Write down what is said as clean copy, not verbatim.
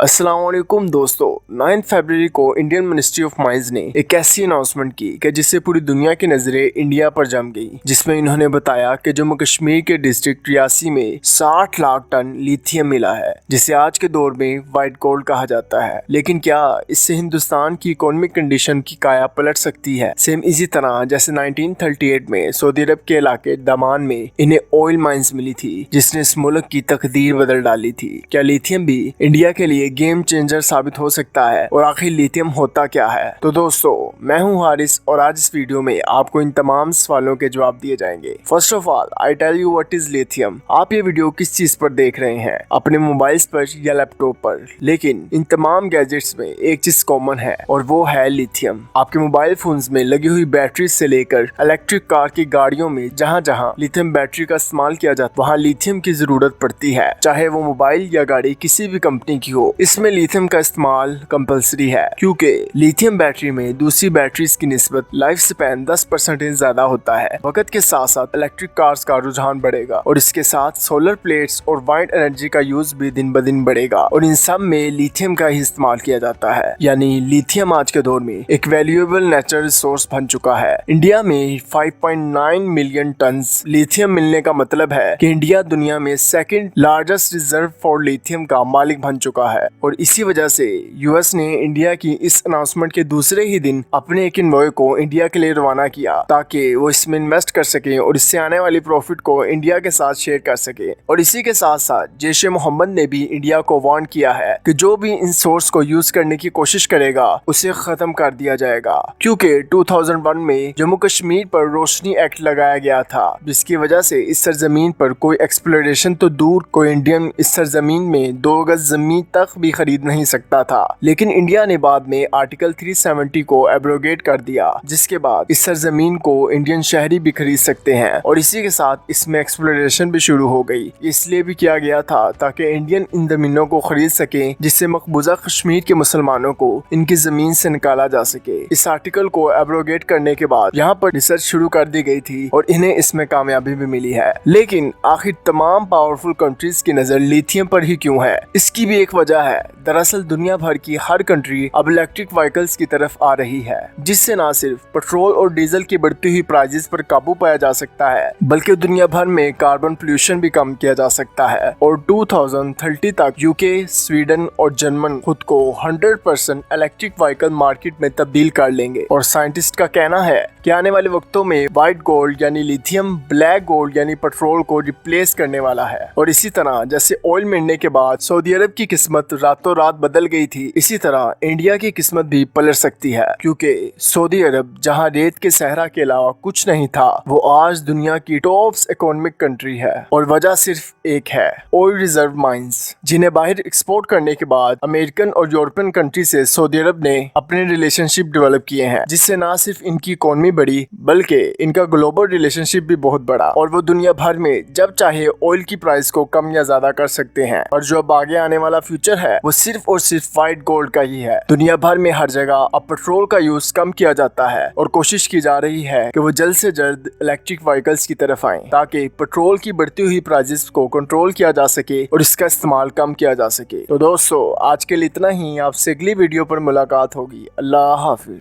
अस्सलाम वालेकुम दोस्तों, 9 फरवरी को इंडियन मिनिस्ट्री ऑफ माइंस ने एक ऐसी अनाउंसमेंट की कि जिससे पूरी दुनिया की नजरें इंडिया पर जम गई, जिसमें इन्होंने बताया कि जम्मू कश्मीर के डिस्ट्रिक्ट रियासी में 60 लाख टन लिथियम मिला है, जिसे आज के दौर में व्हाइट गोल्ड कहा जाता है। लेकिन क्या इससे हिंदुस्तान की इकोनॉमिक कंडीशन की काया पलट सकती है? सेम इसी तरह जैसे 1938 में सऊदी अरब के इलाके दमान में इन्हें ऑयल माइंस मिली थी, जिसने इस मुल्क की तकदीर बदल डाली थी। क्या लिथियम भी इंडिया के लिए गेम चेंजर साबित हो सकता है? और आखिर लिथियम होता क्या है? तो दोस्तों, मैं हूं हारिस और आज इस वीडियो में आपको इन तमाम सवालों के जवाब दिए जाएंगे। First of all, I tell you what is lithium. आप ये वीडियो किस चीज पर देख रहे हैं, अपने मोबाइल्स पर या लैपटॉप पर? लेकिन इन तमाम गैजेट्स में एक चीज कॉमन है और वो है लिथियम। आपके मोबाइल फोन्स में लगी हुई बैटरी से लेकर इलेक्ट्रिक कार की गाड़ियों में जहाँ जहाँ लिथियम बैटरी का इस्तेमाल किया जाता है, वहाँ लिथियम की जरूरत पड़ती है, चाहे वो मोबाइल या गाड़ी किसी भी कंपनी की हो। इसमें लिथियम का इस्तेमाल कंपलसरी है, क्योंकि लिथियम बैटरी में दूसरी बैटरीज की निस्बत लाइफ स्पैन 10% ज्यादा होता है। वक्त के साथ साथ इलेक्ट्रिक कार्स का रुझान बढ़ेगा और इसके साथ सोलर प्लेट्स और वाइंड एनर्जी का यूज भी दिन ब दिन बढ़ेगा और इन सब में लिथियम का ही इस्तेमाल किया जाता है। यानी लिथियम आज के दौर में एक वैल्यूएबल नेचुरल रिसोर्स बन चुका है। इंडिया में 5.9 मिलियन टन लिथियम मिलने का मतलब है कि इंडिया दुनिया में second largest reserve for lithium का मालिक बन चुका है। और इसी वजह से यूएस ने इंडिया की इस अनाउंसमेंट के दूसरे ही दिन अपने एक इन्वॉय को इंडिया के लिए रवाना किया, ताकि वो इसमें इन्वेस्ट कर सके और इससे आने वाली प्रॉफिट को इंडिया के साथ शेयर कर सके। और इसी के साथ साथ जैश ए मोहम्मद ने भी इंडिया को वार्न किया है कि जो भी इन सोर्स को यूज करने की कोशिश करेगा उसे खत्म कर दिया जाएगा, क्योंकि 2001 में जम्मू कश्मीर पर रोशनी एक्ट लगाया गया था, जिसकी वजह से इस सरजमीन पर कोई एक्सप्लोरेशन तो दूर, कोई इंडियन इस सरजमीन में 2 गज जमीन तक भी खरीद नहीं सकता था। लेकिन इंडिया ने बाद में आर्टिकल 370 को एब्रोगेट कर दिया, जिसके बाद इस सरजमीन को इंडियन शहरी भी खरीद सकते हैं और इसी के साथ इसमें एक्सप्लोरेशन भी शुरू हो गई। इसलिए भी किया गया था ताकि इंडियन इन जमीनों को खरीद सके, जिससे मकबूजा कश्मीर के मुसलमानों को इनकी जमीन से निकाला जा सके। इस आर्टिकल को एब्रोगेट करने के बाद यहाँ पर रिसर्च शुरू कर दी गई थी और इन्हें इसमें कामयाबी भी मिली है। लेकिन आखिर तमाम पावरफुल कंट्रीज की नजर लिथियम पर ही क्यों है? इसकी भी एक वजह है। दरअसल दुनिया भर की हर कंट्री अब इलेक्ट्रिक व्हीकल्स की तरफ आ रही है, जिससे न सिर्फ पेट्रोल और डीजल की बढ़ती हुई प्राइसेस पर काबू पाया जा सकता है, बल्कि दुनिया भर में कार्बन पोल्यूशन भी कम किया जा सकता है। और 2030 तक यूके, स्वीडन और जर्मन खुद को 100% इलेक्ट्रिक व्हीकल मार्केट में तब्दील कर लेंगे। और साइंटिस्ट का कहना है कि आने वाले वक्तों में व्हाइट गोल्ड यानी लिथियम ब्लैक गोल्ड यानी पेट्रोल को रिप्लेस करने वाला है। और इसी तरह जैसे ऑयल मिलने के बाद सऊदी अरब की किस्मत रातों रात बदल गई थी, इसी तरह इंडिया की किस्मत भी पलट सकती है, क्योंकि सऊदी अरब जहां रेत के सहरा के अलावा कुछ नहीं था, वो आज दुनिया की टॉप इकोनॉमिक कंट्री है। और वजह सिर्फ एक है, ऑयल रिजर्व माइंस, जिन्हें बाहर एक्सपोर्ट करने के बाद अमेरिकन और यूरोपियन कंट्री से सऊदी अरब ने अपने रिलेशनशिप डेवलप किए हैं, जिससे न सिर्फ इनकी इकोनॉमी बढ़ी बल्कि इनका ग्लोबल रिलेशनशिप भी बहुत बड़ा। और वो दुनिया भर में जब चाहे ऑयल की प्राइस को कम या ज्यादा कर सकते हैं। और जो अब आगे आने वाला फ्यूचर है वो सिर्फ और सिर्फ व्हाइट गोल्ड का ही है। दुनिया भर में हर जगह अब पेट्रोल का यूज कम किया जाता है और कोशिश की जा रही है कि वो जल्द से जल्द इलेक्ट्रिक व्हीकल्स की तरफ आएं, ताकि पेट्रोल की बढ़ती हुई प्राइसेस को कंट्रोल किया जा सके और इसका इस्तेमाल कम किया जा सके। तो दोस्तों, आज के लिए इतना ही। आपसे अगली वीडियो पर मुलाकात होगी। अल्लाह हाफिज।